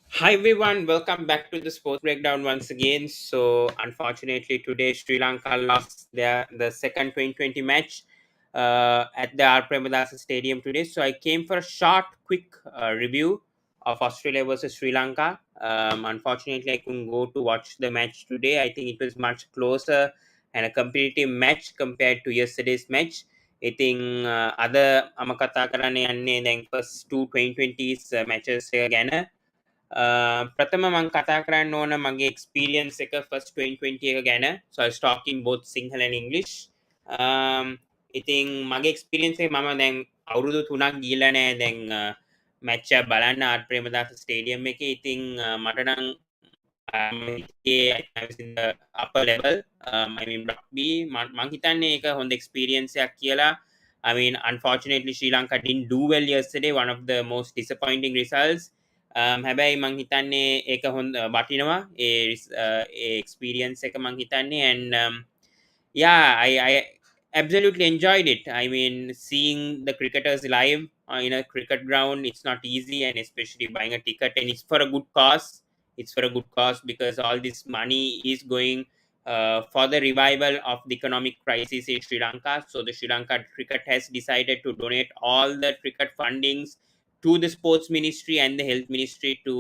Hi everyone, welcome back to the sports breakdown once again. So unfortunately today Sri Lanka lost the second 2020 match at the R. Premadasa Stadium today. So I came for a short, quick review of Australia versus Sri Lanka. Unfortunately, I couldn't go to watch the match today. I think it was much closer and a competitive match compared to yesterday's match. ඉතිං අද අම කතා කරන්න යන්නේ දැන් ෆස් 2020s matches එක ගැන ප්‍රථම මං කතා කරන්න ඕන මගේ එක්ස්පීරියන්ස් එක ෆස් 2020 එක ගැන so I was talking both Sinhala and English ඉතිං මගේ එක්ස්පීරියන්ස් එක මම දැන් අවුරුදු 3ක් ගිහලා නෑ දැන් මැච් එක බලන්න ආර් ප්‍රේමදාස ස්ටේඩියම් එකේ ඉතිං මට නම් I was in the upper level I mean rugby මං හිතන්නේ ඒක හොඳ එක්ස්පීරියන්ස් එකක් කියලා I mean unfortunately Sri Lanka didn't do well yesterday one of the most disappointing results හැබැයි මං හිතන්නේ ඒක හොඳ වටිනවා ඒ එක්ස්පීරියන්ස් එක මං හිතන්නේ and yeah, I absolutely enjoyed it. I mean, seeing the cricketers live in a cricket ground, it's not easy, and especially buying a ticket, and it's for a good cause. It's for a good cause because all this money is going for the revival of the economic crisis in Sri Lanka. So the Sri Lanka cricket has decided to donate all the cricket fundings to the sports ministry and the health ministry to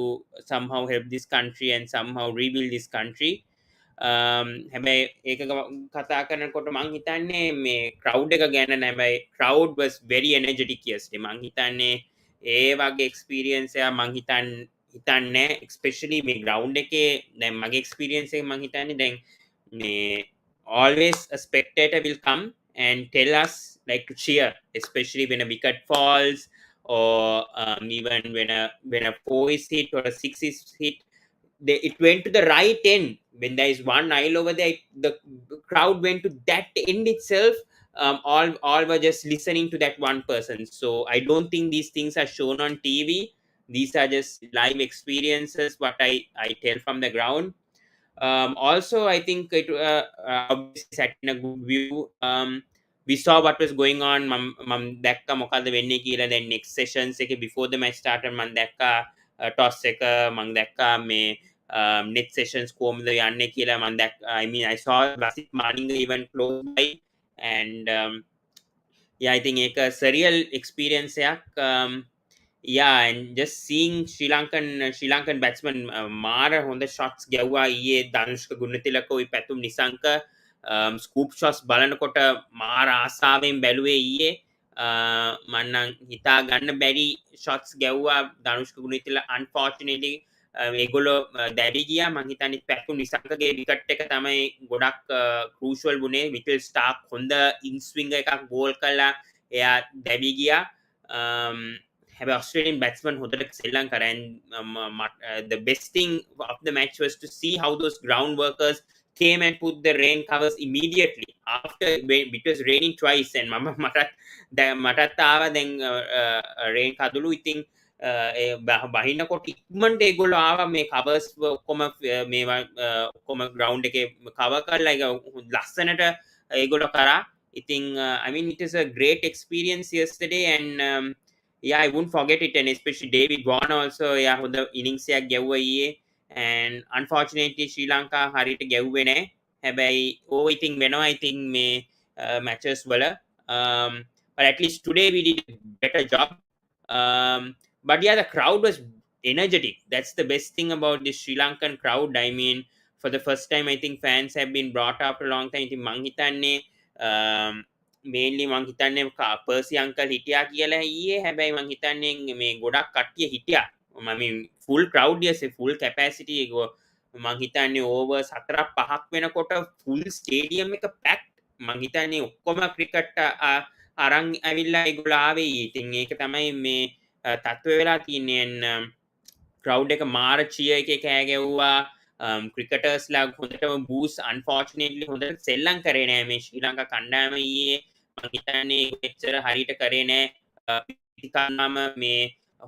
somehow help this country and somehow rebuild this country. හැබැයි ඒක කතා කරනකොට මං හිතන්නේ මේ ක්‍රව් එක ගැන නැබැයි ක්‍රව් was very energetic yesterday මං හිතන්නේ ඒ වගේ එක්ස්පීරියන්ස් එක මං හිතන්නේ especially මේ ground එකේ දැන් මගේ experience එක මං හිතන්නේ දැන් මේ always a spectator will come and tell us like to cheer especially when a wicket falls or even when a four is hit or a six is hit it went to the right end when there is one aisle over there the crowd went to that end itself all were just listening to that one person so I don't think these things are shown on TV. These are just live experiences what I tell from the ground. Also, I think it obviously set in a good view. We saw what was going on. මම දැක්ක මොකද්ද වෙන්නේ කියලා දැන් next sessions එකේ before the match started මම දැක්කා toss එක මම දැක්කා මේ net sessions කොහොමද යන්නේ කියලා මම දැක්ක I mean I saw Basit Malinga even close by and yeah I think ඒක surreal experience එකක් yeah and just seeing Sri Lankan batsman මාර හොඳ shots ගැව්වා ඊයේ ධනුෂ්ක ගුණතිලක ওই පැතුම් නිසංක ස්කූප් shots බලනකොට මාර ආසාවෙන් බැලුවේ ඊයේ මන්නම් හිතා ගන්න බැරි shots ගැව්වා ධනුෂ්ක ගුණතිල unfortunately ඒගොල්ලෝ දැඩි ගියා මං හිතන්නේ පැතුම් නිසංකගේ විකට් එක තමයි ගොඩක් crucial වුණේ මිචෙල් ස්ටාර්ක් හොඳ ඉන් ස්විංග් එකක් බෝල් කළා එයා දැඩි ගියා have Australian batsmen who Sri Lanka and the best thing of the match was to see how those ground workers came and put the rain covers immediately after it was raining twice and mama මටත් ආවා දැන් rain කඳුළු ඉතින් බහිනකොට ඉක්මනට ඒගොල්ලෝ ආවා මේ covers ඔක්කොම මේවා ඔක්කොම ground එකේ cover කරලා ඒක ලස්සනට ඒගොල්ලෝ කරා ඉතින් I mean it is a great experience yesterday and yeah, I won't forget it, and especially David Warner also, yeah, හොඳ innings එකක් ගැව්වා ඊයේ and unfortunately Sri Lanka හරියට ගැව්වේ නැහැ. හැබැයි ඕව ඉතින් වෙනවා ඉතින් මේ matches වල. But at least today we did a better job. But yeah, the crowd was energetic. That's the best thing about this Sri Lankan crowd. I mean, for the first time, I think fans have been brought after a long time. ඉතින් මං හිතන්නේ mainly මං හිතන්නේ Percy uncle හිටියා කියලා ඊයේ හැබැයි මං හිතන්නේ මේ ගොඩක් කට්ටිය හිටියා මම ෆුල් ක්‍රවුඩ් යසේ ෆුල් කැපැසිටි එක මං හිතන්නේ ඕවර් 4ක් 5ක් වෙනකොට ෆුල් ස්ටේඩියම් එක පැක්ඩ් මං හිතන්නේ ඔක්කොම ක්‍රිකට් අරන් ඇවිල්ලා ඒගොල්ලෝ ආවේ ඉතින් ඒක තමයි මේ තත්ත්වය වෙලා තියෙන්නේ ක්‍රවුඩ් එක මාර චියර් එකේ කෑ ගැව්වා ක්‍රිකටර්ස්ලා හොඳටම බූස් අන්ෆෝර්චුනේට්ලි හොඳට සෙල්ලම් කරේ නෑ මේ ශ්‍රී ලංකා කණ්ඩායම ඊයේ මං හිතන්නේ එච්චර හරියට කරේ නෑ පිටිකරනම මේ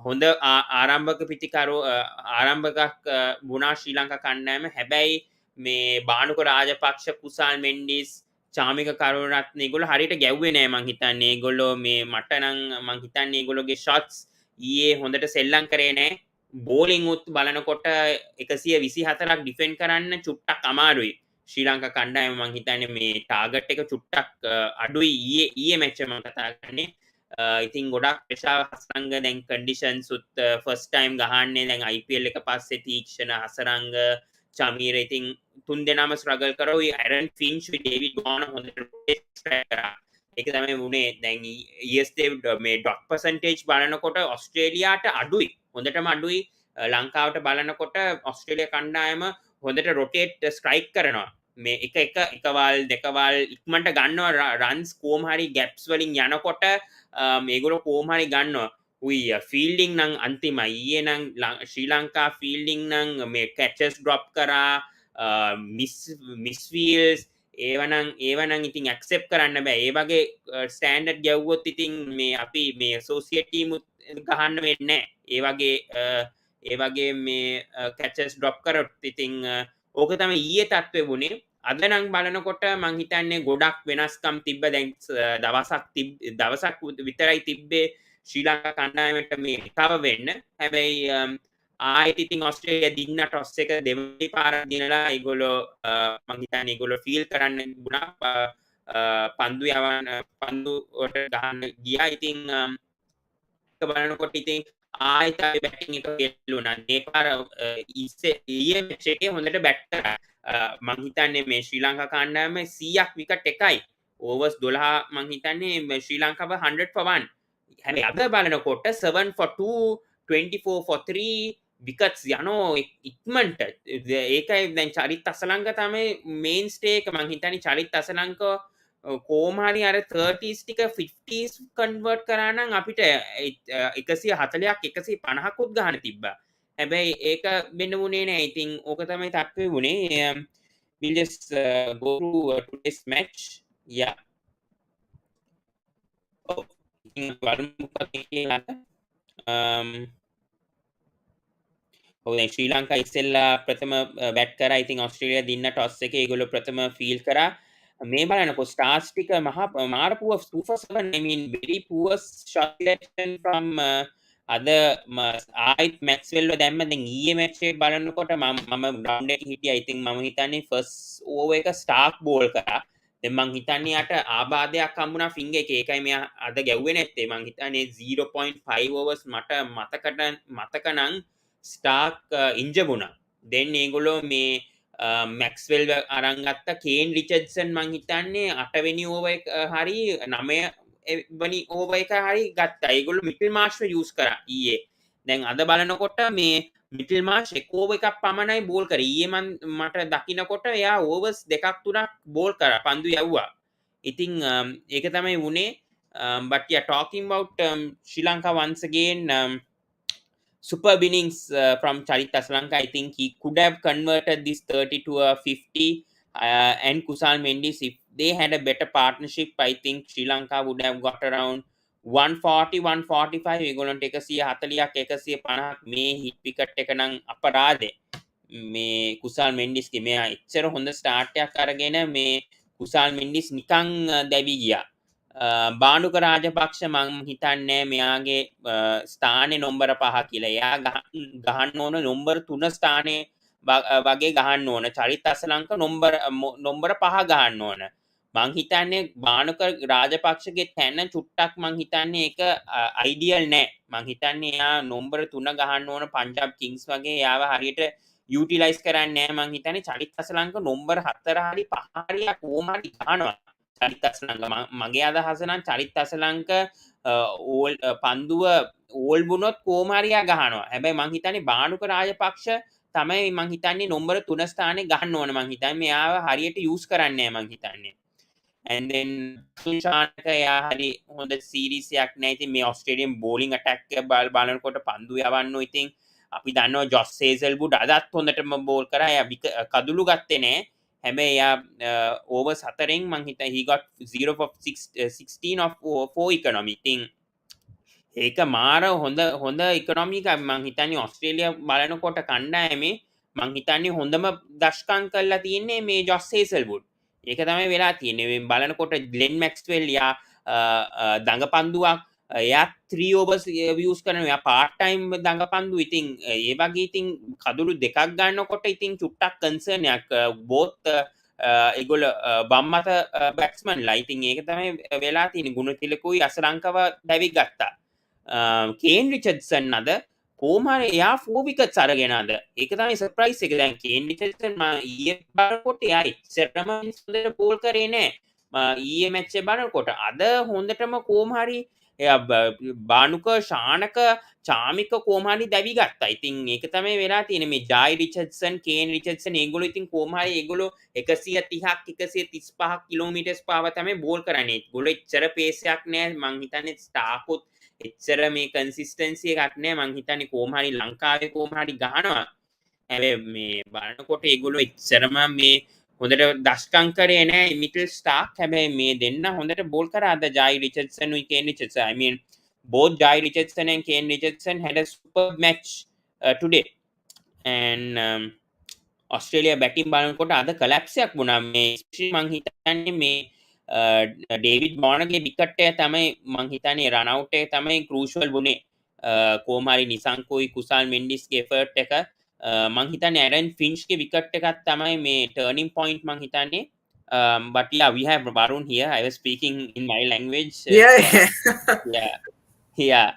හොඳ ආරම්භක පිටිකරෝ ආරම්භකක් වුණා ශ්‍රී ලංකා කණ්ඩායම හැබැයි මේ බානුක රාජපක්ෂ කුසල් මෙන්ඩිස් චාමික කරුණරත්න ඒගොල්ලෝ හරියට ගැව්වේ නෑ මං හිතන්නේ ඒගොල්ලෝ මේ මට නම් මං හිතන්නේ ඒගොල්ලෝගේ shots ඊයේ හොඳට සෙල්ලම් කරේ නෑ බෝලිං උත් බලනකොට 124ක් ඩිෆෙන්ඩ් කරන්න චුට්ටක් අමාරුයි. ශ්‍රී ලංකා කණ්ඩායම මං හිතන්නේ මේ ටාගට් එක චුට්ටක් අඩුයි ඊයේ මැච් එක මම කතා කරන්නේ. ඉතින් ගොඩක් ප්‍රශාව හසරංග දැන් කන්ඩිෂන්ස් උත් ෆස්ට් ටයිම් ගහන්නේ දැන් IPL එක පස්සේ තීක්ෂණ හසරංග චමීර ඉතින් තුන් දෙනාම ස්ට්‍රගල් කරා. ඔය ඇරන් ෆින්ච් ඩේවිඩ් ගෝන හොඳට කරා. ඒක තමයි වුණේ. දැන් මේ ඩොට් පර්සන්ටේජ් බලනකොට ඔස්ට්‍රේලියාට අඩුයි. හොඳටම අඩුයි. ලංකාවට බලනකොට ඔස්ට්‍රේලියා කණ්ඩායම හොඳට රොටේට් ස්ට්‍රයික් කරනවා. මේ එකවල් දෙකවල් ඉක්මනට ගන්නවා රන්ස් කොහොම හරි ගැප්ස් වලින් යනකොට මේගොල්ලෝ කොහොම හරි ගන්නවා. උයි ෆීල්ඩින් නම් අන්තිමයි. ඊයේ නම් ශ්‍රී ලංකා ෆීල්ඩින් නම් මේ කැචස් ඩ්‍රොප් කරා මිස් ෆීල්ස් ඒවනම් ඉතින් ඇක්සෙප් කරන්න බෑ. ඒ වගේ ස්ටෑන්ඩඩ් ගැව්වොත් ඉතින් මේ අපි මේ ඇසෝසියේට් ටීම් ගහන්න වෙන්නේ නැහැ. ඒ වගේ මේ කැචස් ඩ්‍රොප් කරොත් ඉතින් ඕක තමයි ඊයේ තත්ත්වය වුණේ. අද නම් බලනකොට මං හිතන්නේ ගොඩක් වෙනස්කම් තිබ්බ. දැන් දවසක් විතරයි තිබ්බේ ශ්‍රී ලංකා කණ්ඩායමට මේ රිකවර් වෙන්න. හැබැයි ආයෙත් ඉතින් ඔස්ට්‍රේලියා දින්න ටොස් එක දෙවෙනි පාර දිනලා ඒගොල්ලෝ මං හිතන්නේ ඒගොල්ලෝ ෆීල් කරන්න ගුණා පන්දුවට ගහන්න ගියා. ඉතින් බලනකොට ඉතින් ආයෙත් බැටිං එක ගෙල්ලුණා. මේ පාර ඊයේ මැච් එකේ හොඳට බැට් කරා. මං හිතන්නේ මේ ශ්‍රී ලංකා කණ්ඩායම 100ක් විකට් එකයි. ඕවර්ස් 12 මං හිතන්නේ ශ්‍රී ලංකාව 100 for 1. හැබැයි අද බලනකොට 7 for 2, 24 for 3 විකට්ස් යනෝ ඉක්මනට. ඒකයි දැන් චරිත් අසලංක තමයි මේන් ස්ටේ එක. මං හිතන්නේ චරිත් අසලංක කොහොම හරි අර 30s ටික 50s කන්වර්ට් කරා නම් අපිට 140ක් 150ක් උත් ගහන්න තිබ්බා. හැබැයි ඒක වෙන්න වුණේ නැහැ. ඉතින් ඕක තමයි තත්ත්වය වුණේ. We'll just go through today's match. Yeah. Oh, ඉතින් බලමු මොකක්ද කියලා. දැන් ශ්‍රී ලංකා ඉස්සෙල්ලා ප්‍රථම බැට් කරා. ඉතින් ඔස්ට්‍රේලියා දින්න ටොස් එකේ ඒගොල්ලෝ ප්‍රථම ෆීල් කරා. මේ බලනකො ස්ටාර්ස් ටික මාර පුව super 7. I mean very poor shot selection from අද ආයිත් මැක්ස්වෙල්ව දැම්ම. දැන් ඊයේ මැච් එක බලනකොට මම ග්‍රවුන්ඩ් එකේ හිටියා. ඉතින් මම හිතන්නේ ෆස්ට් ඕවර් එක ස්ටාර්ක් බෝල් කරා. දැන් මං හිතන්නේ යට ආබාධයක් හම්බුණා ෆින්ගර් එකේ. ඒකයි මෙයා අද ගැව්වේ නැත්තේ. මං හිතන්නේ 0.5 overs මට මතක නම් ස්ටාර්ක් ඉන්ජර් වුණා. දැන් ඒගොල්ලෝ මේ මැක්ස්වෙල් අරංගත්ත කේන් රිචඩ්සන් මං හිතන්නේ 8 වෙනි ඕවර් එක හරි 9 වෙනි ඕවර් එක හරි ගත්තා. ඒගොල්ලෝ මිඩල් මාර්ෂ්ව යූස් කරා ඊයේ. දැන් අද බලනකොට මේ මිඩල් මාර්ෂ් එක ඕවර් එකක් පමණයි බෝල් කරේ. ඊයේ මට දකින්නකොට එයා ඕවර්ස් දෙකක් තුනක් බෝල් කරා. පන්දු යවුවා. ඉතින් ඒක තමයි වුණේ. But yeah, talking about Sri Lanka once again, superb innings from Charit Asalanka. I think he could have converted this 30 to a 50 and Kusal Mendis, if they had a better partnership, I think Sri Lanka would have got around 140 145. ඒගොල්ලන්ට 140ක් 150ක් මේ hit wicket එක නම් අපරාධේ. මේ කුසල් මෙන්ඩිස්ගේ මෙයා එච්චර හොඳ start එකක් අරගෙන මේ කුසල් මෙන්ඩිස් නිකන් දැවි ගියා. බාණ්ඩුක රාජපක්ෂ මං හිතන්නේ මෙයාගේ ස්ථානේ නොම්බර 5 කියලා. එයා ගහන්න ඕන නොම්බර 3 ස්ථානේ වගේ ගහන්න ඕන. චරිත් අසලංක නොම්බර 5 ගහන්න ඕන. මං හිතන්නේ බාණ්ඩුක රාජපක්ෂගේ තැන චුට්ටක් මං හිතන්නේ ඒක අයිඩියල් නෑ. මං හිතන්නේ එයා නොම්බර 3 ගහන්න ඕන. පංජාබ් කිංස් වගේ එයාව හරියට යූටිලයිස් කරන්නේ නෑ. මං හිතන්නේ චරිත් අසලංක නොම්බර 4 හරි 5 හරි කොහොම හරි ගහනවා. චරිත් අසලංක මගේ අදහස නම් චරිත් අසලංක පන්දුව ඕල් වුණොත් කොහොම හරි ගහනවා. හැබැයි මං හිතන්නේ බාණ්ඩුක රාජපක්ෂ තමයි මං හිතන්නේ නොම්බර 3 ස්ථානේ ගහන්න ඕන. මං හිතන්නේ මෙයාව හරියට යූස් කරන්නේ නෑ මං හිතන්නේ. and then සුෂාන්ක එයා හරි හොඳ සීරීස් එකක් නෑ. ඉතින් මේ ඔස්ට්‍රේලියන් බෝලිං අටැක් එක බලනකොට පන්දු යවන්න ඉතින් අපි දන්නවා ජොස් හේසල්වුඩ් අදත් හොඳටම බෝල් කරා. එයා කදුළු ගත්තේ නෑ. හැබැයි එයා ඕවර්ස් 4න් මං හිතන්නේ he got 0 for 16 of 4 economy. ඉතින් ඒක මාර හොඳ ඉකොනොමි එකක්. මං හිතන්නේ ඔස්ට්‍රේලියා බලනකොට කණ්ඩායමේ මං හිතන්නේ හොඳම දශකම් කරලා තියෙන්නේ මේ ජොස් හේසල්වුඩ්. ඒක තමයි වෙලා තියෙන්නේ. බලනකොට ග්ලෙන් මැක්ස්වෙල් යා දඟපන්දුවක් එයා 3 overs views කරන එයා part time දඟපන්දු ඉතින් ඒ වගේ ඉතින් කදුරු දෙකක් ගන්නකොට ඉතින් චුට්ටක් කන්සර්න් එකක් both ඒගොල්ල බම් මත බැට්ස්මන්ලා ඉතින් ඒක තමයි වෙලා තියෙන්නේ ගුණතිලකුයි අසලංකව දැවි ගත්තා කේන් රිචඩ්සන් අද කෝමර එයා 4 විකට්ස් අරගෙන අද ඒක තමයි සර්ප්‍රයිස් එක දැන් කේන් රිචඩ්සන් ඊයේ බලනකොට එයා ඉච්චරම හොඳට බෝල් කරේ නෑ ඊයේ මැච් එක බලනකොට අද හොඳටම කොහොම හරි බානුක ශානක චාමික කෝමහරි දැවි ගත්තා ඉතින් ඒක තමයි වෙලා තියෙන මේ ජයි රිචඩ්සන් කේන් රිචඩ්සන් ඒගොල්ලෝ ඉතින් කොහොම හරි ඒගොල්ලෝ 130ක් 135ක් කිලෝමීටර්ස් පාව තමයි බෝල් කරන්නේ ඒගොල්ලෝ එච්චර පේස් එකක් නෑ මං හිතන්නේ ස්ටාර්කුත් එච්චර මේ කන්සිස්ටන්සි එකක් නෑ මං හිතන්නේ කොහොම හරි ලංකාවේ කොහොම හරි ගහනවා හැබැයි මේ බලනකොට ඒගොල්ලෝ එච්චරම මේ හොඳට දස්කම් කරේ නෑ මිටල් ස්ටාක් හැබැයි මේ දෙන්න හොඳට බෝල් කරා අද ජයි Richardson උයි Kane Richardson I mean both Jai Richardson and Kane Richardson had a superb match today and Australia batting බලනකොට අද කලැප්ස් එකක් වුණා මේ මං හිතන්නේ මේ ඩේවිඩ් බෝනගේ විකට් එක තමයි මං හිතන්නේ රන් අවුට් එක තමයි ක්‍රූෂල් වුණේ කොහොම හරි නිසංකෝයි කුසල් මෙන්ඩිස්ගේ එෆර්ට් එක මං හිතන්නේ ඇරන් ෆින්ච්ගේ විකට් එකක් තමයි මේ ටර්නින් පොයින්ට් මං හිතන්නේ but yeah we have Varun here I was speaking in my language yeah yeah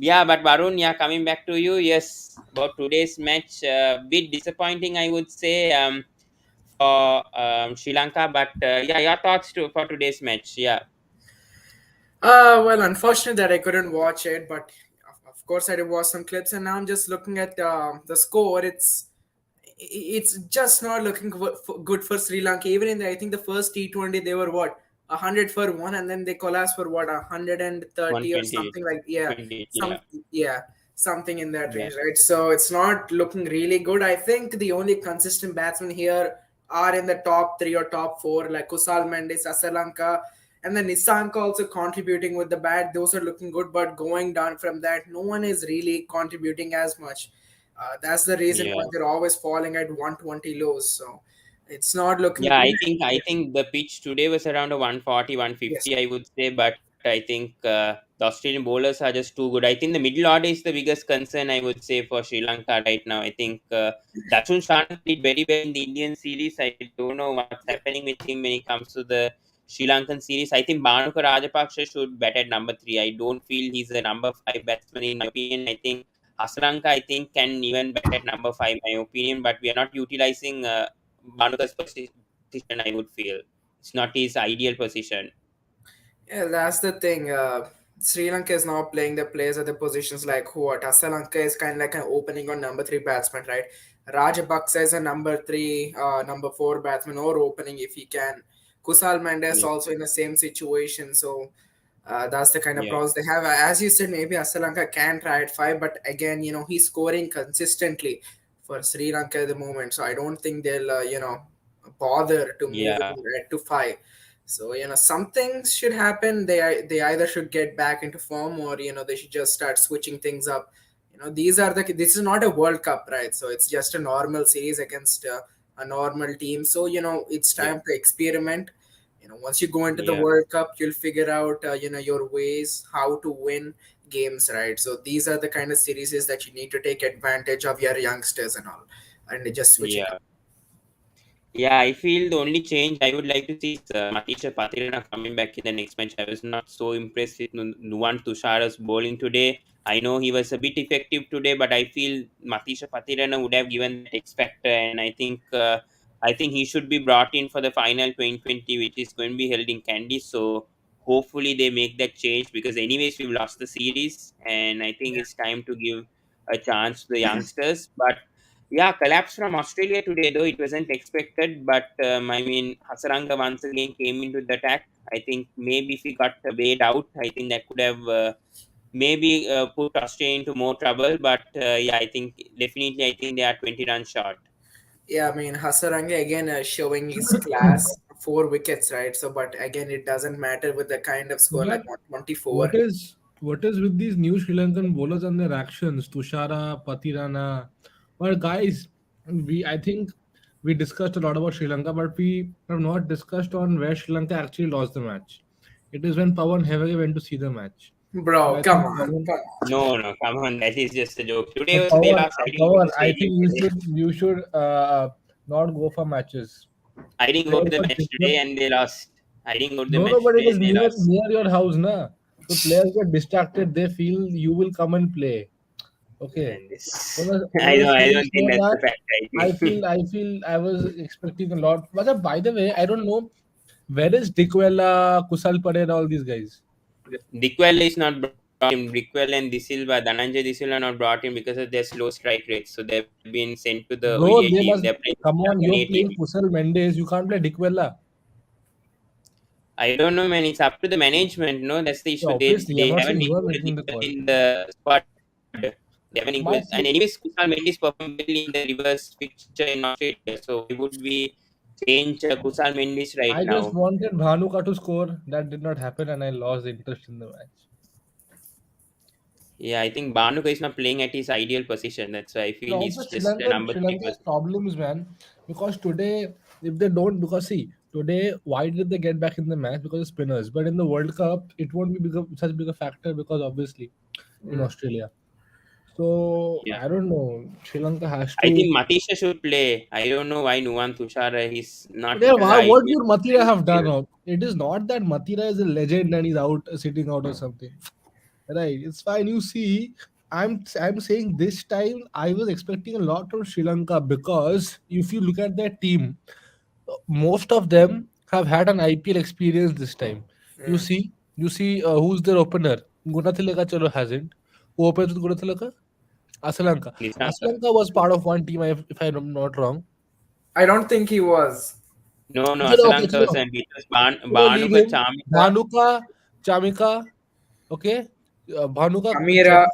yeah but Varun yeah coming back to you yes about today's match bit disappointing I would say for Sri Lanka but yeah your thoughts for today's match yeah well, unfortunate that I couldn't watch it, but of course I did watch some clips, and now I'm just looking at the score. It's just not looking good for Sri Lanka. Even in I think the first T20 they were what 100 for one, and then they collapsed for what 130 or something like 20, something in that range, right? So it's not looking really good. I think the only consistent batsmen here are in the top 3 or top 4, like Kusal Mendes, Asalanka, and then Nisanka also contributing with the bat. Those are looking good, but going down from that, no one is really contributing as much. That's the reason why they're always falling at 120 lows. So it's not looking yeah good. I think the pitch today was around a 140 150 yes. I would say but I think the Australian bowlers are just too good I think the middle order is the biggest concern I would say for Sri Lanka right now I think Dachun Sharma did very well in the Indian series I don't know what's happening with him when it comes to the Sri Lankan series I think Bhanuka Rajapaksa should bat at number 3 I don't feel he's a number 5 batsman in my opinion I think Hasaranka I think can even bat at number 5 in my opinion but we are not utilizing Bhanuka's position I would feel it's not his ideal position yeah that's the thing Sri Lanka is now playing the players at the positions like what Asalanka is kind of like an opening on number 3 batsman right Rajapaksa is a number 3 number 4 batsman or opening if he can Kusal Mendes also in the same situation so that's the kind of problems they have as you said maybe Asalanka can try at 5 but again he's scoring consistently for Sri Lanka at the moment so I don't think they'll bother to move it to 5 so something should happen they either should get back into form or they should just start switching things up this is not a World Cup right so it's just a normal series against a normal team so it's time to experiment once you go into the World Cup you'll figure out your ways how to win games right so these are the kind of series that you need to take advantage of your youngsters and all and just switch it up. Yeah, I feel the only change I would like to see is Matisha Patirana coming back in the next match. I was not so impressed with Nuwan Tushara's bowling today. I know he was a bit effective today, but I feel Matisha Patirana would have given that X factor, and I think he should be brought in for the final 2020, which is going to be held in Kandy. So hopefully they make that change because anyways we've lost the series, and I think it's time to give a chance to the youngsters. But yeah, collapse from Australia today, though it wasn't expected. But I mean, Hasaranga once again came into the attack. I think maybe if he got Wade out, I think that could have maybe put Australia into more trouble. But yeah, I think definitely, I think they are 20 runs short. Yeah, I mean, Hasaranga again showing his class, 4 wickets, right? So, but again, it doesn't matter with the kind of score like 124. What is with these new Sri Lankan bowlers and their actions? Tushara, Patirana. Well, guys, I think we discussed a lot about Sri Lanka, but we have not discussed on where Sri Lanka actually lost the match. It is when Pawan Hevage went to see the match. Bro, I come think on, come on. No, no, come on, that is just a joke. Today So also they Pawan, lost. I didn't go Pawan, to I stadium think you today. should not go for matches. I didn't go to Play the for match today different. and they lost. I didn't go to the No, no, match but it today is and they lost. near your house, na. So players get distracted. They feel you will come and play. Okay. And this, I don't When think said that's the that, fact. I think I was expecting a lot. But by the way, I don't know where is Dikwella, Kusal Patel, all these guys. Dickwell is not brought him. Dickwell and Disilva, Dhananjay Disilva not brought him because of their slow strike rates. So they've been sent to the Bro, ODI they team. must They're playing come Sri on. Lankan You're A playing team. Kusal Mendes. You can't play Dikwella. I don't know, man. It's up to the management. No, that's the issue. They Obviously, I'm they not haven't saying you are included making the Dickwell call. in the squad. They haven't My included. And anyways, Kusal Mendes performed well in the reverse fixture in Australia. So why would we change Kusal Mendes right I just now? wanted Bhanuka to score. That did not happen, and I lost interest in the match. Yeah, I think Banuka is not playing at his ideal position. That's why I And feel also he's just a number Sri three Lanka's person. problems, man. Because today, if they don't, because see, today, why did they get back in the match? Because of spinners. But in the World Cup, it won't be such big a factor because obviously in Mm. Australia. So Yeah. I don't know. Sri Lanka has I to. think Matisha should play. I don't know why Nuwan Tushara is not Yeah, the what ideal would Matira person have to done? play. It is not that Matira is a legend and he's out sitting out or something. Right. It's fine. You see, I'm saying this time I was expecting a lot from Sri Lanka because if you look at their team, most of them have had an IPL experience this time. Mm. You see who's their opener? Gunathilaka Chalo hasn't. Who opens with Gunathilaka? Asalanka. Nissanka. Asalanka was part of one team, if I'm not wrong. I don't think he was. No, no, Okay, Asalanka was chalo, and it was leave Banuka him. Chamika. Bhanuka, Chamika, okay? Bhanuka, Amira,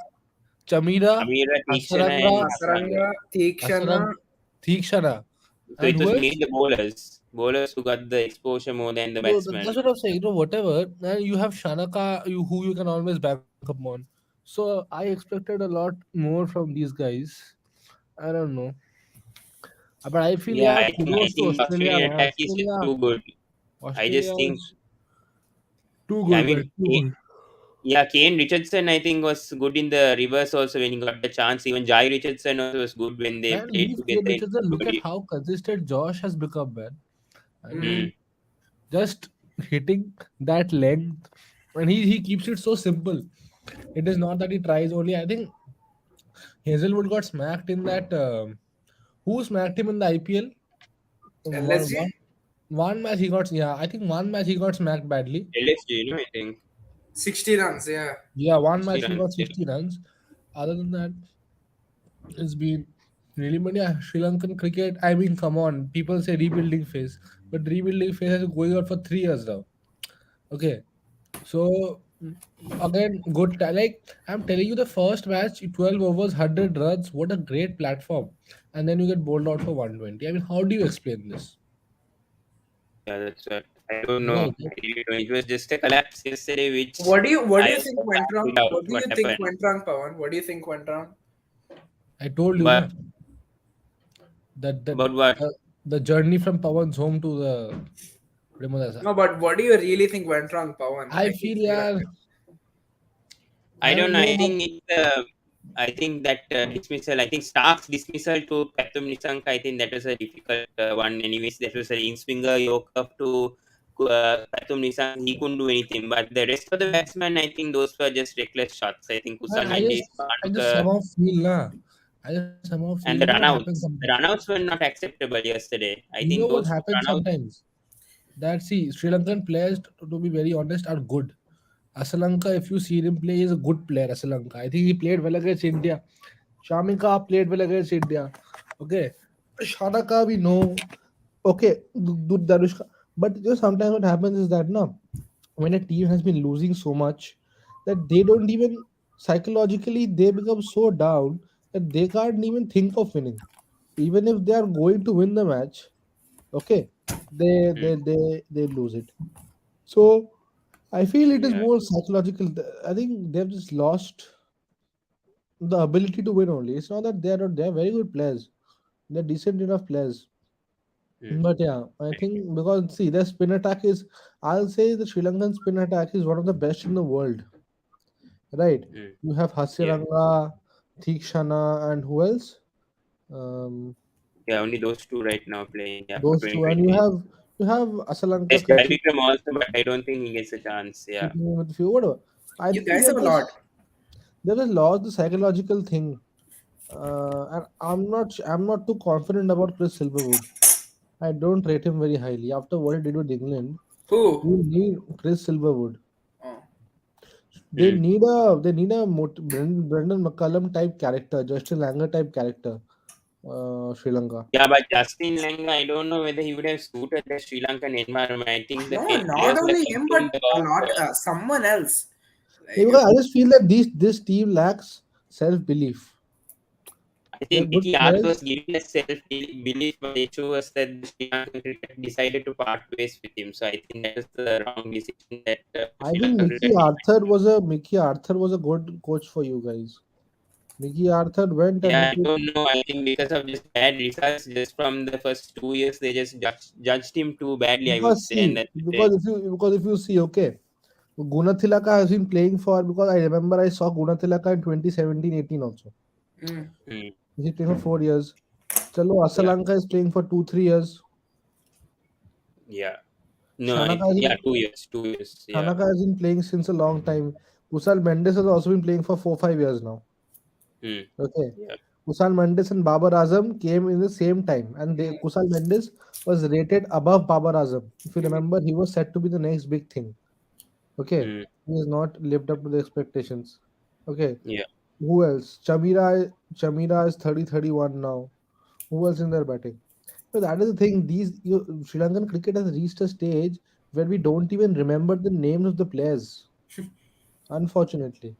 Chamira, Amira, Tikshana, Asaranga, and Hasaranga. Hasaranga, Asarang, Tikshana. Theekshana. So And it who was else? mainly the bowlers. Bowlers who got the exposure more than the No, batsmen. that's what I'm saying. Whatever. And you have Shanaka, who you can always back up on. So I expected a lot more from these guys. I don't know. But I feel, Yeah, yeah, I kudos to think the Australia, Australian man. attack is just too good. I Australia just think, is too I good, mean, man. Too good. Yeah, Kane Richardson, I think, was good in the reverse also when he got the chance. Even Jai Richardson also was good when they Man, played leave Kane together in Richardson. Look at T20. how consistent Josh has become, man. I Mm. mean, just hitting that length, and he keeps it so simple. It is not that he tries only. I think Hazelwood got smacked in that. Who smacked him in the IPL? One, LSG? one, one match he got. Yeah, I think one match he got smacked badly. LSG, I think. 60 runs, yeah. Yeah, one 60 match he runs. got Yeah. 60 runs. Other than that, it's been really. But yeah, Sri Lankan cricket. I mean, come on. People say rebuilding phase, but rebuilding phase has been going on for 3 years now. Okay, so again, like I'm telling you, the first match, 12 overs, 100 runs. What a great platform! And then you get bowled out for 120. I mean, how do you explain this? Yeah, that's what. I don't know. Right. I really don't. It was just a collapse yesterday, which What do I you also think went can't wrong? figure out What do what you think happened. went wrong, Pawan? What do you think went wrong? I told you, na, But that about what? the journey from Pawan's home to the Premadasa. No, but what do you really think went wrong, Pawan? I Like in feel, Sri yeah, Lanka? I I don't don't know. know, I but think it's. I think that dismissal. I think Stark's dismissal to Pathum Nisanka. I think that was a difficult one. Anyways, that was an in swinger Yorker to Pathum Nisanka. He couldn't do anything. But the rest of the batsmen, I think those were just reckless shots. I think man, Kusal Mendes, I just Manuka, somehow feel, na, I just somehow feel, and the what happens runouts. The sometimes. runouts were not acceptable yesterday. I You know think what those two happens runouts. sometimes? That see, Sri Lankan players, to be very honest, are good. Asalanka, if you see him play, is a good player. Asalanka, I think he played well against India. Shamika played well against India. Okay, Shanaka we know. Okay, Danushka. But sometimes what happens is that now, when a team has been losing so much that they don't even psychologically they become so down that they can't even think of winning. Even if they are going to win the match, okay, Hmm, they lose it. So I feel it is yeah, more psychological. I think they've just lost the ability to win only. It's not that they're very good players. They're decent enough players. hmm, But yeah, I think because see their spin attack is, I'll say the Sri Lankan spin attack is one of the best in the world. right? Mm. You have Yeah. Hasiranga, Thikshana, and who else? Um, Yeah, only those two right now playing. Yeah, for those two, and 2020. you have Asalanka There's cricket Vikram also, but I don't think he gets a chance. Yeah. keeping with few. Whatever. I You think guys have a lot. they've just lost the psychological thing, and I'm not too confident about Chris Silverwood. I don't rate him very highly after what he did with England. Who? You need Chris Silverwood. Oh. Mm. They need a Brendan McCullum type character, Justin Langer type character. Sri Lanka. Yeah, but Justin Langer, I don't know whether he would have suited the Sri Lankan environment. I think the No, not players would have only him, but complained a about. lot, someone else. Yeah, Like, because I just feel that this team lacks self belief. I They're think good Mickey Arthur was players giving us self belief, but the issue was that the Sri Lankan cricket decided to part ways with him. So I think that was the wrong decision that I Sri think Lanka cricket decided. Mickey Arthur was a good coach for you guys. Mickey Arthur went and he Yeah, I put don't know. I think because of just bad results, just from the first 2 years, they just judged him too badly, I would say, and that's it. because if you see, okay, Gunathilaka has been playing for, because I remember I saw Gunathilaka in 2017-18 also. mm, Mm. He's playing for 4 years. Chalo, Yeah, Asalanka is playing for 2 3 years. yeah. No, Shanaka has yeah, been 2 years, 2 years. Yeah. Shanaka has been playing since a long time. Kusal Mendes has also been playing for 4 5 years now. Mm. Okay. Yeah. Kusal Mendes and Babar Azam came in the same time, and Kusal Mendes was rated above Babar Azam. If you mm, remember, he was said to be the next big thing. Okay, Mm. he has not lived up to the expectations. Okay, Yeah. who else? Chamira is 30 31 now. Who else in their batting? So that is the thing. Sri Lankan cricket has reached a stage where we don't even remember the names of the players. Unfortunately,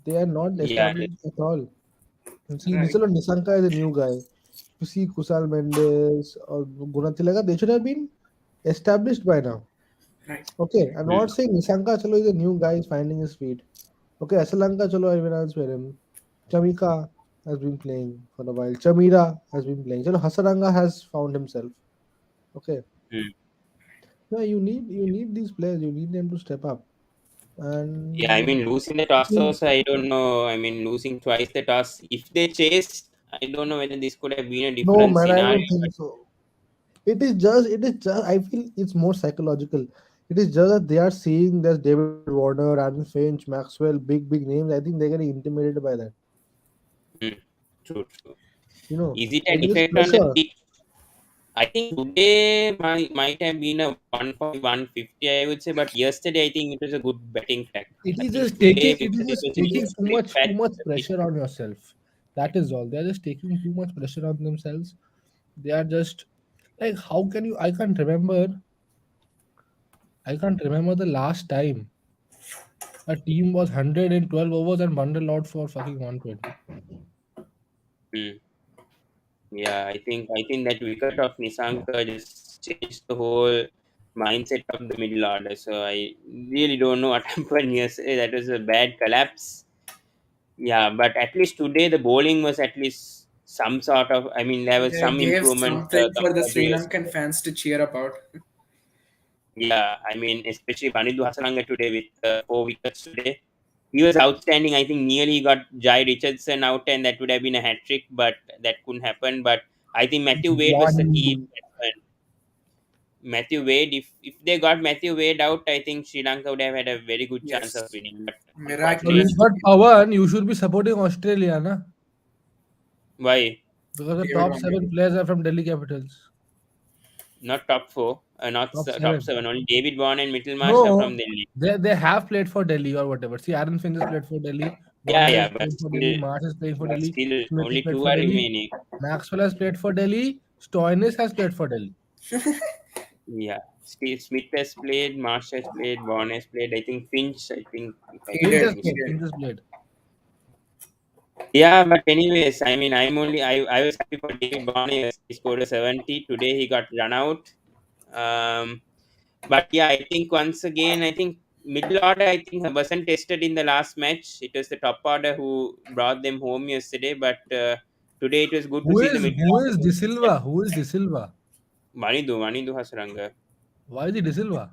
they are not Yeah. established at all. And see, right, Nisanka is a new guy. You see Kusal Mendes or Gunatilaga, they should have been established by now. right, Okay, I'm Mm. not saying Nisanka Chalo is a new guy, is finding his feet. Okay, Asalanka Chalo, everyone else were him. Chamika has been playing for a while. Chamira has been playing. Chalo, Hasaranga has found himself. Okay, Mm. yeah, you need these players. You need them to step up. Yeah, I And mean, losing the toss also, I don't know. I mean, losing twice the toss. If they chased, I don't know whether this could have been a no, different man, I scenario. don't think But so. It is just, I feel it's more psychological. It is just that they are seeing there's David Warner, Aaron Finch, Maxwell, big names. I think they're getting intimidated by that. mm, true, true. You know, Is it like an this effect on the pressure. pitch? I think today might have been a 140, 150, I would say, but yesterday I think it was a good betting track. I think today, It is because it just was a bit taking split too patch, much the pitch. pressure on yourself. That is all. They're just taking too much pressure on themselves. They are just like, how can you? I can't remember the last time a team was 112 overs and bundled out for fucking 120. Mm. Yeah, I think that wicket of Nisanka just changed the whole mindset of the middle order. So I really don't know what happened yesterday. That was a bad collapse. Yeah, but at least today the bowling was at least some sort of. I mean, there was they some gave improvement something for the compared to Sri Lankan yesterday. fans to cheer about. Yeah, I mean, especially waninduhasaranga today with 4 wickets today. He was outstanding. I think nearly got Jai Richardson out, and that would have been a hat trick, but that couldn't happen. But I think Matthew Wade was the key One. batsman. Matthew Wade, if they got Matthew Wade out, I think Sri Lanka would have had a very good chance of Yes, winning. But miraculous. unfortunately, But Pawan, you should be supporting Australia, na? why Because the David top Warner. seven players are from Delhi Capitals. not top four? Not Top top seven. seven. Only David Vaughan and Mittelmarsh are from No, Delhi. they have played for Delhi or whatever. See, Aaron Finch has played for Delhi. Yeah, Warner is yeah, playing for Delhi. Marsh is playing for but Delhi. still, Smith has only played two for are Delhi. remaining. Maxwell has played for Delhi. Stoinis has played for Delhi. Yeah, Steve Smith has played, Marsh has played, Vaughan has played. I think Finch. I think if I'm He not Finch did. has He played. mistaken. did. Finch has played. Yeah, but anyways, I mean, I was happy for David Vaughan. He scored a 70. Today he got run out. Um, but yeah, I think once again, I think middle order, I think wasn't tested in the last match. It was the top order who brought them home yesterday. But today it was good to see the middle Who order is De who stepped. Silva? Who is De Silva? Manidu Hasaranga. Why is he De Silva?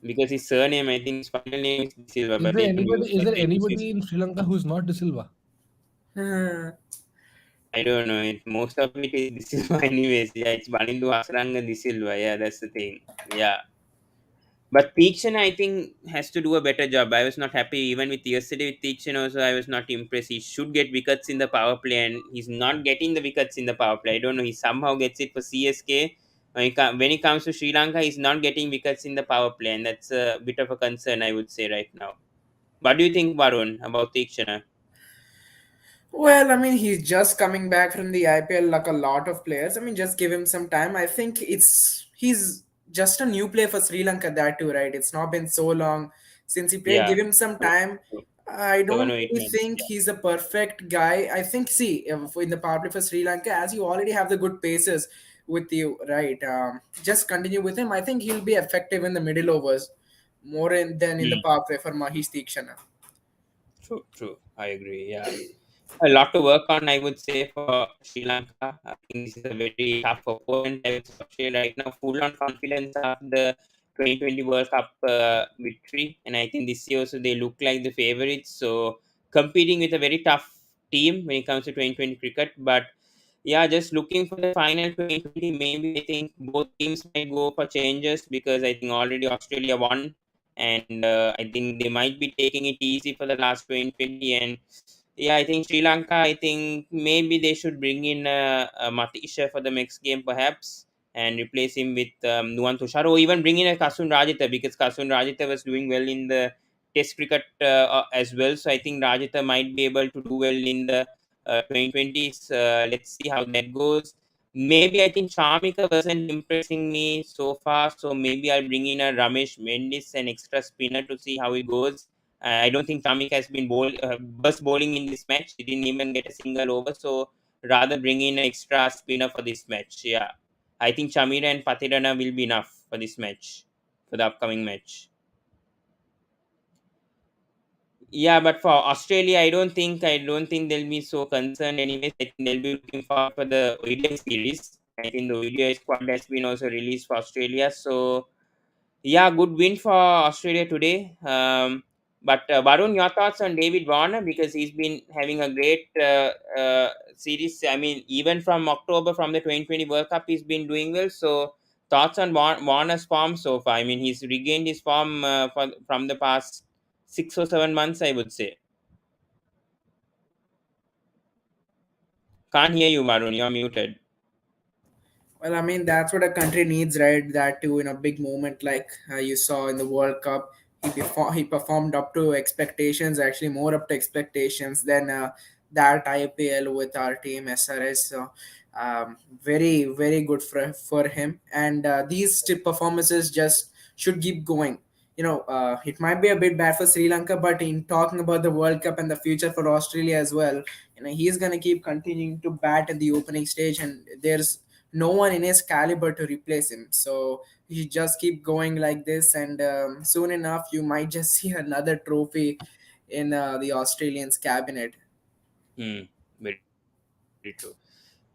because his surname, I think his final name is De Silva, Is but there everyone anybody? goes Is by there De Silva. anybody in Sri Lanka who's not De Silva? I don't know. Most of it is De Silva, anyways. Yeah, it's waninduhasaranga De Silva. Yeah, that's the thing. Yeah. But Teakshan, I think, has to do a better job. I was not happy even with yesterday with Teakshan also. I was not impressed. He should get wickets in the power play, and he's not getting the wickets in the power play. I don't know. He somehow gets it for CSK. When it comes to Sri Lanka, he's not getting wickets in the power play, and that's a bit of a concern, I would say, right now. What do you think, Varun, about Teakshan? Well, I mean, he's just coming back from the IPL like a lot of players. I mean, just give him some time. I think he's just a new player for Sri Lanka, that too, right? It's not been so long since he played. Yeah. Give him some True, time. true. I 7 or 8 months. think Yeah. he's a perfect guy. I think, see, in the power play for Sri Lanka, as you already have the good paces with you, right? Just continue with him. I think he'll be effective in the middle overs than in the Hmm. power play for Mahesh Theekshana. True, true. I agree. Yeah. A lot to work on, I would say, for Sri Lanka. I think this is a very tough opponent. I would say Australia right now, full on confidence after the 2020 World Cup victory. And I think this year also they look like the favorites. So competing with a very tough team when it comes to 2020 cricket. But yeah, just looking for the final 2020, maybe I think both teams might go for changes because I think already Australia won. And I think they might be taking it easy for the last 2020. And yeah, I think Sri Lanka, I think maybe they should bring in Matisha for the next game perhaps and replace him with Nuwan Tushar, or even bring in a Kasun Rajitha because Kasun Rajitha was doing well in the test cricket as well. So I think Rajitha might be able to do well in the 2020s. Let's see how that goes. Maybe I think Shamika wasn't impressing me so far, so maybe I'll bring in a Ramesh Mendis, an extra spinner, to see how it goes. I don't think Shamik has been burst bowling in this match. He didn't even get a single over, so rather bring in an extra spinner for this match. Yeah, I think Chamira and Patirana will be enough for this match, for the upcoming match. Yeah, but for Australia, I don't think they'll be so concerned. Anyways, I think they'll be looking forward for the ODI series. I think the ODI squad has been also released for Australia, so yeah, good win for Australia today. But Varun, your thoughts on David Warner because he's been having a great series. I mean, even from October, from the 2020 World Cup, he's been doing well. So, thoughts on Warner's form so far? I mean, he's regained his form from the past 6 or 7 months, I would say. Can't hear you, Varun. You're muted. Well, I mean, that's what a country needs, right? That too, in a big moment like you saw in the World Cup, he performed up to expectations, actually more up to expectations than that IPL with our team SRS. So, very, very good for him. And these performances just should keep going. It might be a bit bad for Sri Lanka, but in talking about the World Cup and the future for Australia as well, he's gonna keep continuing to bat at the opening stage, and there's no one in his caliber to replace him. So he just keep going like this, and soon enough, you might just see another trophy in the Australians' cabinet. Hmm. Very true.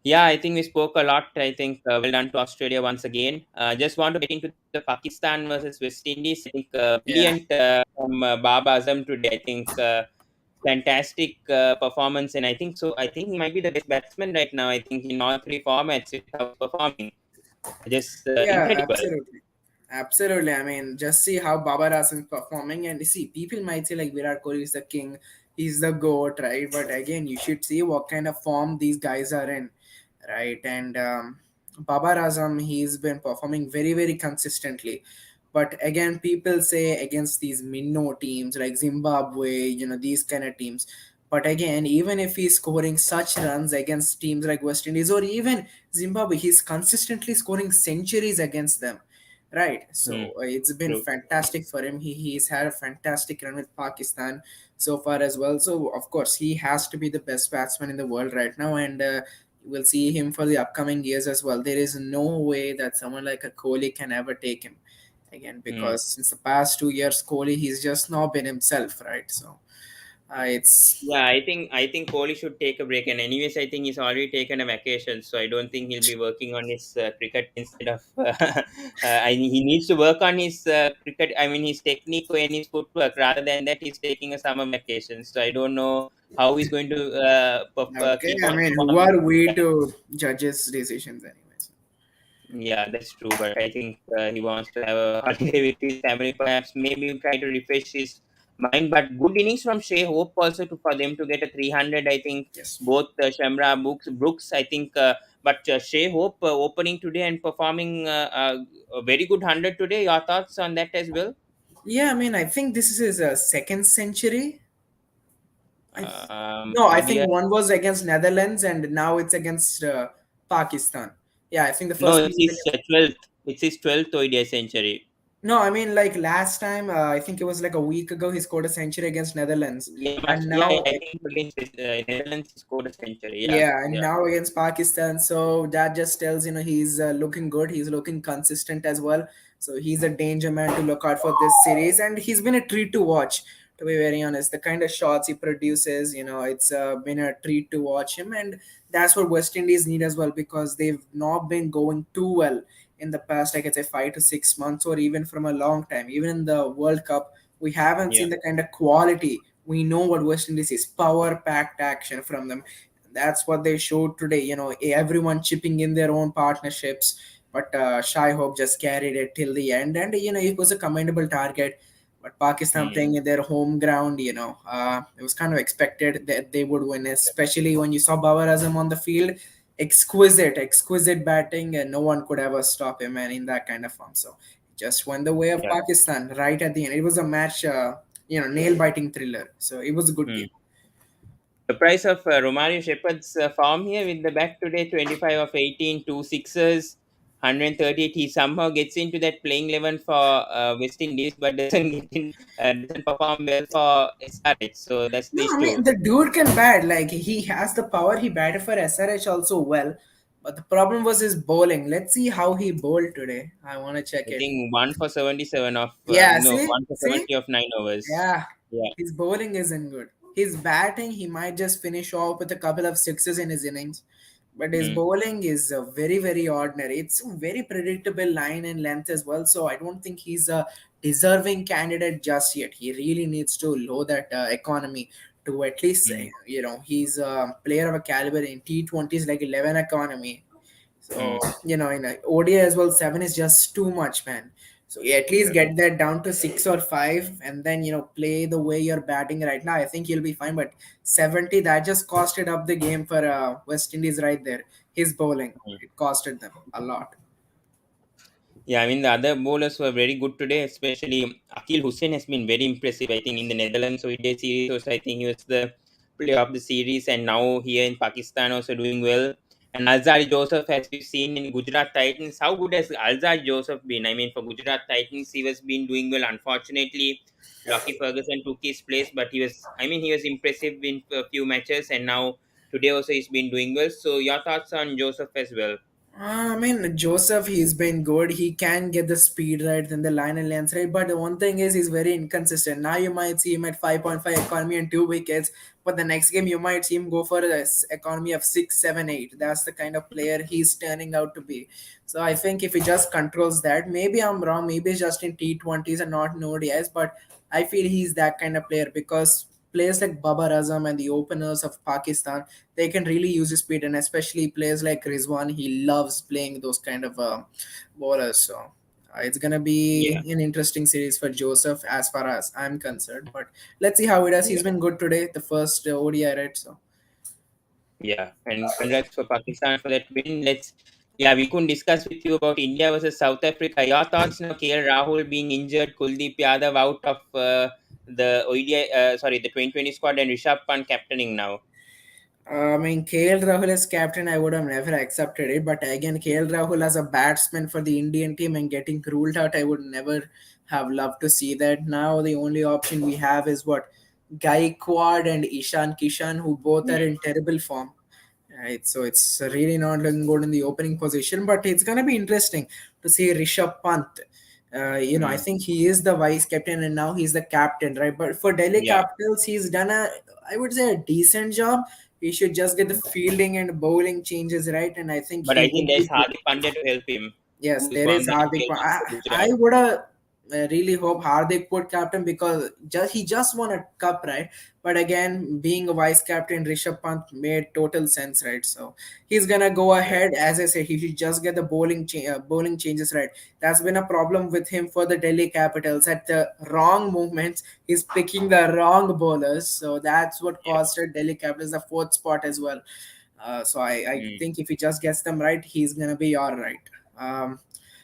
Yeah, I think we spoke a lot. I think well done to Australia once again. Just want to get into the Pakistan versus West Indies. I think Yeah. brilliant from Baba Azam today. I think fantastic performance, and I think so. I think he might be the best batsman right now. I think in all three formats, it's how he's performing. Just Yeah, incredible. absolutely. Absolutely. I mean, just see how Babar Azam is performing, and see, people might say like Virat Kohli is the king, he's the goat, right? But again, you should see what kind of form these guys are in, right? And Babar Azam, he's been performing very, very consistently. But again, people say against these minnow teams like Zimbabwe, these kind of teams. But again, even if he's scoring such runs against teams like West Indies or even Zimbabwe, he's consistently scoring centuries against them. Right. Hmm. So it's been True. fantastic for him. He's had a fantastic run with Pakistan so far as well. So, of course, he has to be the best batsman in the world right now. And we'll see him for the upcoming years as well. There is no way that someone like a Kohli can ever take him again Hmm. because since the past 2 years, Kohli, he's just not been himself. Right. So, It's Yeah, I think Kohli should take a break. And anyways, I think he's already taken a vacation, so I don't think he'll be working on his cricket instead of. He needs to work on his cricket. I mean, his technique and his footwork. Rather than that, he's taking a summer vacation. So I don't know how he's going to okay. keep I on mean, who performing. are we to judge his decisions, anyways? Yeah, that's true. But I think he wants to have a holiday with his family. Perhaps maybe try to refresh his mind. But good innings from Shea Hope also for them to get a 300. I think Yes. both Shamra Brooks. I think, but Shea Hope opening today and performing a very good 100 today. Your thoughts on that as well? Yeah, I mean, I think this is his second century. No, I think ODI. one was against Netherlands and now it's against Pakistan. Yeah, I think the No, first one it's was his against. 12th. It's his 12th ODI century. No, I mean like last time. I think it was like a week ago. He scored a century against Netherlands, Yeah, and yeah. now I think against Netherlands he scored a century. Yeah, yeah, and yeah. now against Pakistan. So that just tells he's looking good. He's looking consistent as well. So he's a danger man to look out for this series, and he's been a treat to watch. To be very honest, the kind of shots he produces, it's been a treat to watch him, and that's what West Indies need as well because they've not been going too well in the past. Like I say, 5 to 6 months, or even from a long time. Even in the World Cup, we haven't Yeah. seen the kind of quality. We know what West Indies is, power packed action from them. That's what they showed today. Everyone chipping in their own partnerships, but Shai Hope just carried it till the end, and it was a commendable target. But Pakistan Hmm. playing in their home ground, it was kind of expected that they would win, especially when you saw Babar Azam on the field. Exquisite batting, and no one could ever stop him, and in that kind of form. So just went the way of Yeah. Pakistan right at the end. It was a match, nail biting thriller. So it was a good Hmm. game. The price of Romario Shepherd's form here with the bat today, 25 of 18, two sixers, 138. He somehow gets into that playing 11 for West Indies, but doesn't get in, doesn't perform well for SRH. So that's the No, I mean issue. the dude can bat. Like he has the power. He batted for SRH also well, but the problem was his bowling. Let's see how he bowled today. I want to check I it. think 1 for 77 of, Yeah, no, see, 1 for see. 70 of 9 overs. Yeah, Yeah. his bowling isn't good. His batting, he might just finish off with a couple of sixes in his innings, but his Hmm. bowling is very, very ordinary. It's a very predictable line and length as well. So I don't think he's a deserving candidate just yet. He really needs to lower that economy to at least Hmm. say, he's a player of a caliber in T20s like 11 economy. Hmm. So, in a ODI as well, seven is just too much, man. So you at least Yeah. get that down to 6 or 5 and then, play the way you're batting right now. I think you'll be fine. But 70, that just costed up the game for West Indies right there. His bowling, it costed them a lot. Yeah, I mean, the other bowlers were very good today, especially Akil Hussain has been very impressive. I think in the Netherlands ODI series also, I think he was the player of the series, and now here in Pakistan also doing well. And Alzar Joseph, as we've seen in Gujarat Titans, how good has Alzar Joseph been? I mean, for Gujarat Titans, he was been doing well. Unfortunately, Lockie Ferguson took his place, but he was impressive in a few matches, and now today also he's been doing well. So, your thoughts on Joseph as well? I mean, Joseph, he's been good. He can get the speed right and the line and length right. But the one thing is, he's very inconsistent. Now you might see him at 5.5 economy and 2 wickets, but the next game you might see him go for a economy of 6, 7, 8. That's the kind of player he's turning out to be. So I think if he just controls that, maybe I'm wrong. Maybe it's just in T20s and not in ODIs, but I feel he's that kind of player because players like Babar Azam and the openers of Pakistan, they can really use his speed, and especially players like Rizwan, he loves playing those kind of bowlers. So it's gonna Yeah. be an interesting series for Joseph as far as I'm concerned. But let's see how it does. He's Yeah. been good today, the first ODI, right? So Yeah, and congrats for Pakistan for that win. Yeah, we couldn't discuss with you about India versus South Africa. Your thoughts now? KL Rahul being injured, Kuldeep Yadav out of the ODI, the 2020 squad, and Rishabh Pant captaining now. I mean, KL Rahul as captain, I would have never accepted it. But again, KL Rahul as a batsman for the Indian team and getting ruled out, I would never have loved to see that. Now, the only option we have is what Gaikwad and Ishan Kishan, who both are Hmm. in terrible form. Right, so it's really not looking good in the opening position, but it's gonna be interesting to see Rishabh Pant. I Mm. think he is the vice captain and now he's the captain, right? But for Delhi Yeah, Capitals, he's done I would say, a decent job. He should just get the fielding and bowling changes right, and I think but he I think would be there's good. Hardik Pandya to help him, Yes, who is there from is the Hardik. IPL team for I Gujarat. would really hope Hardik would captain because he just won a cup, right? But again, being a vice captain, Rishabh Pant made total sense, right? So he's gonna go Yeah, ahead. As I said, he should just get the bowling changes right. That's been a problem with him for the Delhi Capitals. At the wrong moments, he's picking the wrong bowlers. So that's what yeah. costed Delhi Capitals the fourth spot as well. So I Mm. think if he just gets them right, he's gonna be all right. Um,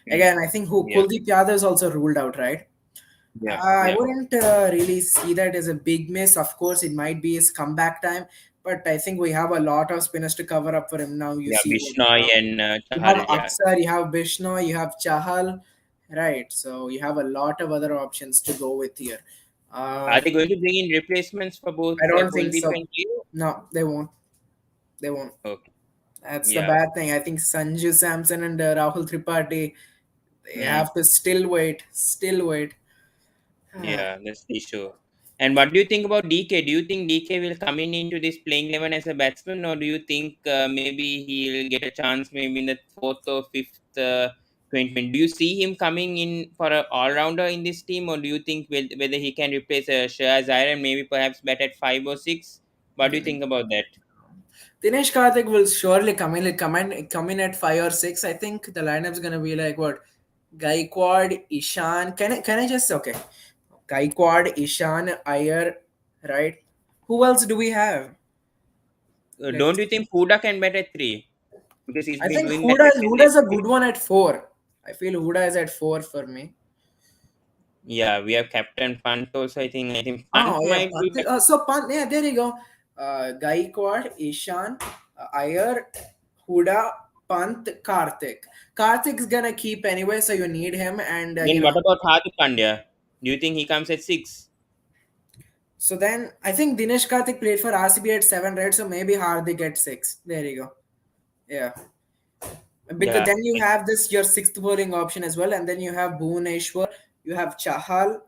Mm. Again, I think who Yeah, Kuldeep Yadav is also ruled out, right? yeah, I yeah, wouldn't really see that as a big miss. Of course, it might be his comeback time, but I think we have a lot of spinners to cover up for him now. You yeah. see, Bishnoi and you have Chahal. Yeah. Aksar, you have Bishno, you have Chahal, right? So you have a lot of other options to go with here. Uh, Are they going to bring in replacements for both I don't think Kuldeep so. and Gio? No, they won't. They won't. Okay. That's the Yeah. bad thing. I think Sanju Samson and Rahul Tripathi, they Mm. have to still wait, still wait. Yeah, that's the issue. And what do you think about DK? Do you think DK will come in into this playing 11 as a batsman, or do you think maybe he'll get a chance maybe in the fourth or fifth 2020? Do you see him coming in for an all rounder in this team, or do you think whether he can replace Shaz Iron, maybe perhaps bat at 5 or 6? What do you think about that? Dinesh Karthik will surely come in at 5 or 6. I think the lineup's gonna be like what? Gaikwad, Ishan. Can I just okay? Gaikwad, Ishan, Iyer, right? Who else do we have? Don't Let's you see. think Fuda can bat at 3? Because he's I been think doing that Huda's a consistently. good one at 4. I feel Huda is at 4 for me. Yeah, we have Captain Pant also. I think Oh Pant yeah, might be. So Pant, yeah, there you go. Gaikwad, Ishan, Iyer, Huda, Pant, Karthik. Karthik's gonna keep anyway, so you need him, and Then what about Hardik Pandya? Do you think he comes at 6? so then I think Dinesh Karthik played for RCB at 7, right? So maybe Hardik at 6. There you go. Yeah, because Yeah, then you have this your sixth bowling option as well, and then you have Bhuvneshwar, you have Chahal.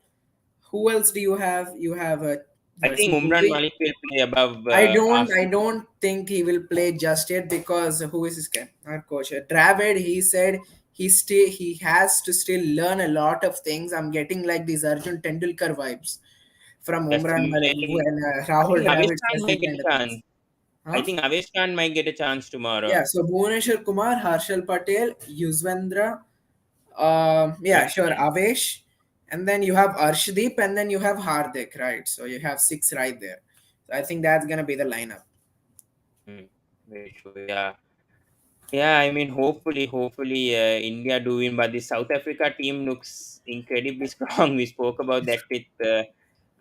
Who else do you have? You have I there's think Umran Murli. Malik will play above I Asu. don't think he will play just yet because who is his guy? Our coach. Dravid, he said he has to still learn a lot of things. I'm getting like these Arjun Tendulkar vibes from That's Umran Malik really. when I Rahul think Avesh Dravid Khan says might these get kind a of chance. things. I Huh? think Avesh Khan might get a chance tomorrow. Yeah, so Bhuvaneshwar Kumar, Harshal Patel, Yuzvendra, yeah, Avesh sure, Khan. Avesh, and then you have Arshdeep, and then you have Hardik, right? So you have 6 right there. So I think that's gonna be the lineup. Hmm. Very true. Yeah. Yeah, I mean, hopefully, India do win, but the South Africa team looks incredibly strong. We spoke about that with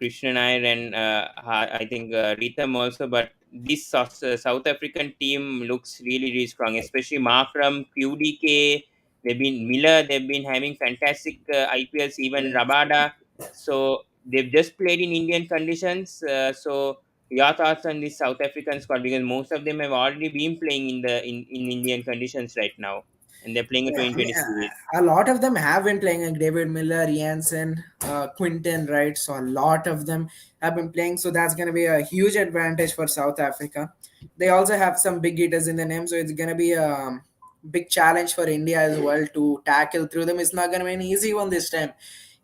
Krishnan Iyer and I think Rhythm also, but this South African team looks really strong, especially Markram, QDK, they've been Miller, they've been having fantastic IPLs, even Yeah. Rabada. So they've just played in Indian conditions. So your thoughts on this South African squad, because most of them have already been playing in Indian conditions right now, and they're playing a Yeah, I mean, 2020 series. a lot of them have been playing like David Miller, Jansen, Quinton, right? So a lot of them have been playing. So that's going to be a huge advantage for South Africa. They also have some big hitters in the name, so it's going to be a big challenge for India as well to tackle through them. It's not going to be an easy one this time.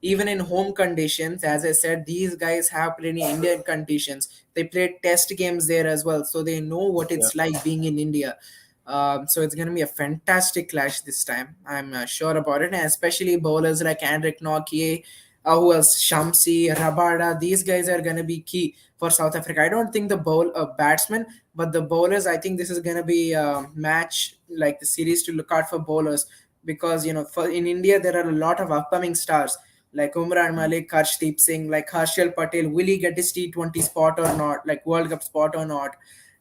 Even in home conditions, as I said, these guys have played in Indian conditions. They played test games there as well, so they know what Yeah, it's like being in India. So it's going to be a fantastic clash this time. I'm sure about it, and especially bowlers like Andrik Nokia, who else, Shamsi, Rabada. These guys are going to be key for South Africa. I don't think the batsmen, but the bowlers. I think this is going to be a match like the series to look out for bowlers because for in India there are a lot of upcoming stars like Umran Malik, Harshdeep Singh, like Harshal Patel. Will he get his T20 spot or not? Like World Cup spot or not?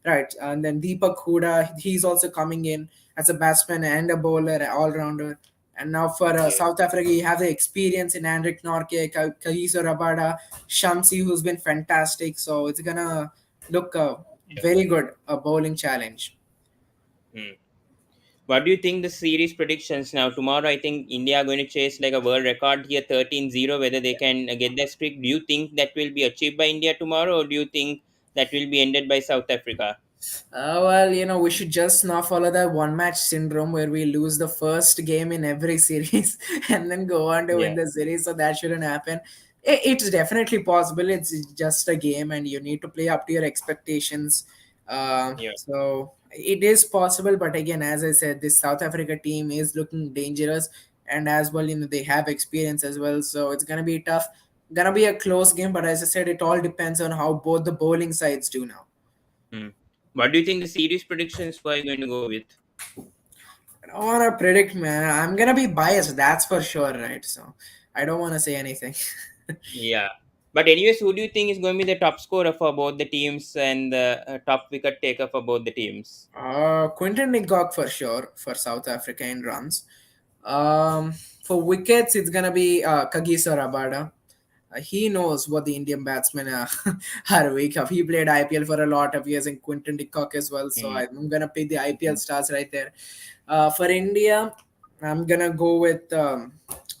Right, and then Deepak Huda, he's also coming in as a batsman and a bowler, all rounder. And now for yeah, South Africa, you have the experience in Hendrik Norke, Kagiso Rabada, Shamsi, who's been fantastic. So it's gonna look yeah. very good, a bowling challenge. Hmm. What do you think the series predictions now? Tomorrow, I think India are going to chase like a world record here, 13-0. Whether they can get that streak. Do you think that will be achieved by India tomorrow, or do you think that will be ended by South Africa? Well, we should just not follow that one match syndrome where we lose the first game in every series and then go on to win Yeah, the series. So that shouldn't happen. It's definitely possible. It's just a game and you need to play up to your expectations. yeah. So it is possible. But again, as I said, this South Africa team is looking dangerous. And as well, they have experience as well. So it's going to be tough. Gonna be a close game. But as I said, it all depends on how both the bowling sides do now. Hmm. What do you think the series predictions were you going to go with? I don't want to predict, man. I'm gonna be biased, that's for sure, right? So I don't want to say anything. Yeah. But anyways, who do you think is going to be the top scorer for both the teams and the top wicket taker for both the teams? Quinton de Kock for sure for South Africa in runs. For wickets, it's gonna be Kagiso Rabada. He knows what the Indian batsmen are weak of. He played IPL for a lot of years, and Quinton de Kock as well. So Hmm. I'm gonna pick the IPL stars right there. For India, I'm gonna go with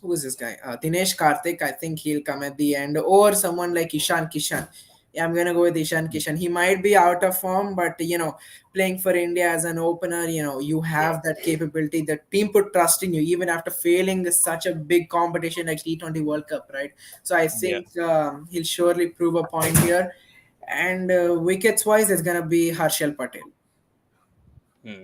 who is this guy? Dinesh Karthik. I think he'll come at the end, or someone like Ishan Kishan. Yeah, I'm gonna go with Ishan Kishan. He might be out of form, but playing for India as an opener, you Yeah. have that capability. The team put trust in you, even after failing such a big competition like T20 World Cup, right? So I Yeah. think he'll surely prove a point here. And wickets wise, it's gonna be Harshal Patel. Hmm.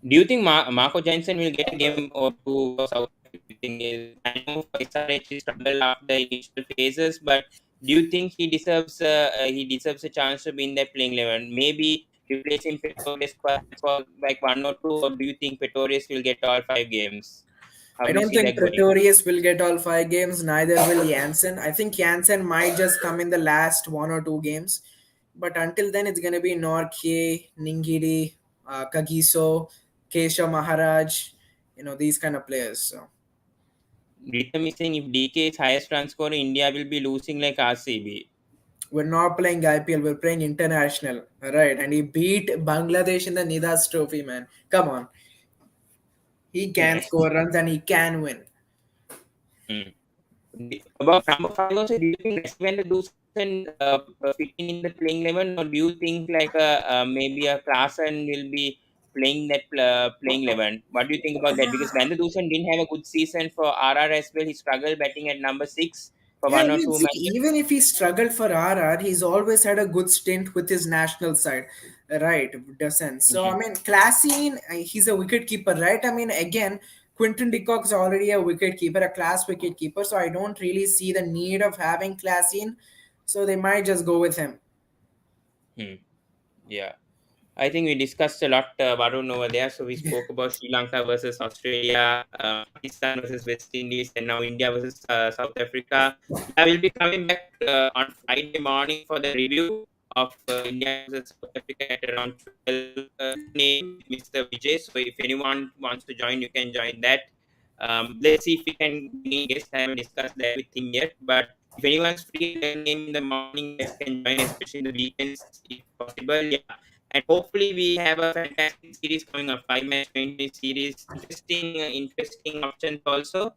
Do you think Marco Jansen will get a game or two for South Africa? I know for SRH he struggled after the initial phases, but do you think he deserves a chance to be in that playing 11? Maybe replacing Pretorius perhaps for like one or two, or do you think Pretorius will get all 5 games? How I do you don't see think that going? Pretorius will get all 5 games, neither will Jansen. I think Jansen might just come in the last 1 or 2 games. But until then, it's going to be Norke, Ningiri, Kagiso, Kesha Maharaj, these kind of players. So Rhythm is saying if DK is highest run scorer, India will be losing like RCB. we're not playing IPL, we're playing international. Right. And he beat Bangladesh in the Nidas Trophy, man. Come on. He can Yeah. score runs and he can win. Hmm. About number five also, do you think Rashavan Dusan fitting in the playing 11, or do you think like maybe a Klassen will be playing that playing 11? What do you think about that? Because Van der Dusen didn't have a good season for RR as well. He struggled batting at number six for Yeah, I one or mean, two see, matches. even if he struggled for RR, he's always had a good stint with his national side, right? Doesn't so? I Mhm. mean, Klasin, he's a wicket keeper, right? I mean, again, Quinton de Kock is already a wicket keeper, a class wicket keeper, so I don't really see the need of having Klasin. So they might just go with him. Hmm. Yeah. I think we discussed a lot, Varun, over there. So we spoke about Sri Lanka versus Australia, Pakistan versus West Indies, and now India versus South Africa. Yeah, we'll be coming back on Friday morning for the review of India versus South Africa at around 12 a.m. with Mr. Vijay. So if anyone wants to join, you can join that. Let's see if we can bring in guests. I haven't discussed that with him yet, but if anyone's free at 11 a.m. in the morning, guys can join, especially in the weekends if possible. Yeah, and hopefully we have a fantastic series coming up, 5 match 20 series, interesting options also.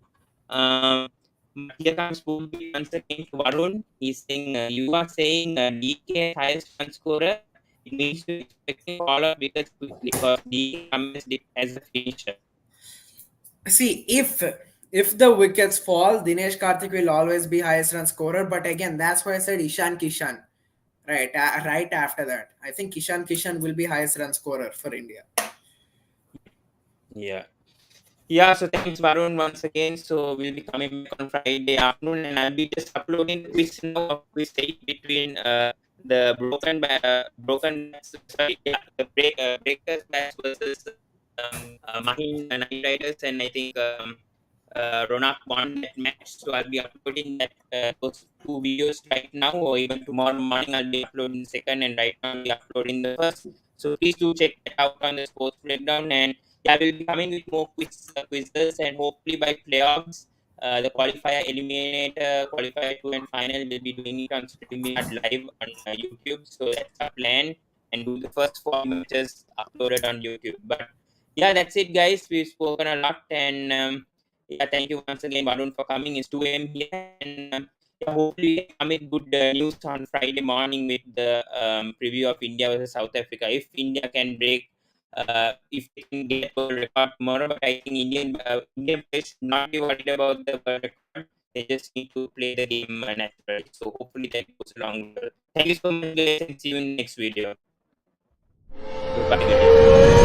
um, but here comes Spookbeat once again to Varun. He's saying you are saying DK highest run scorer, it means you're expecting all of wickets quickly because DK comes as a finisher. See, if the wickets fall, Dinesh Karthik will always be highest run scorer. But again, that's why I said Ishan Kishan. Right, right after that, I think Kishan will be highest run scorer for India. Yeah. Yeah, so thanks Varun once again. So we'll be coming back on Friday afternoon, and I'll be just uploading the quiz now of quiz 8 between the broken bats, sorry, yeah, the breakers bats versus Mahin Knight Riders, and I think Ronak won that match. So I'll be uploading those two videos right now, or even tomorrow morning. I'll be uploading the second, and right now I'll be uploading the first. So please do check that out on the sports breakdown. And yeah, we'll be coming with more quizzes, and hopefully by playoffs, the qualifier, eliminator, qualifier two, and final will be doing it on StreamYard live on YouTube. So that's our plan, and do the first 4 matches uploaded on YouTube. But yeah, that's it, guys. We've spoken a lot, and yeah, thank you once again, Varun, for coming. It's 2 a.m. here, and yeah, hopefully we come with good news on Friday morning with the preview of India versus South Africa. If India can break, if they can get world record tomorrow, but I think Indian players should not be worried about the world record. They just need to play the game naturally. So hopefully that goes along well. Thank you so much, guys, and see you in the next video. Goodbye, guys.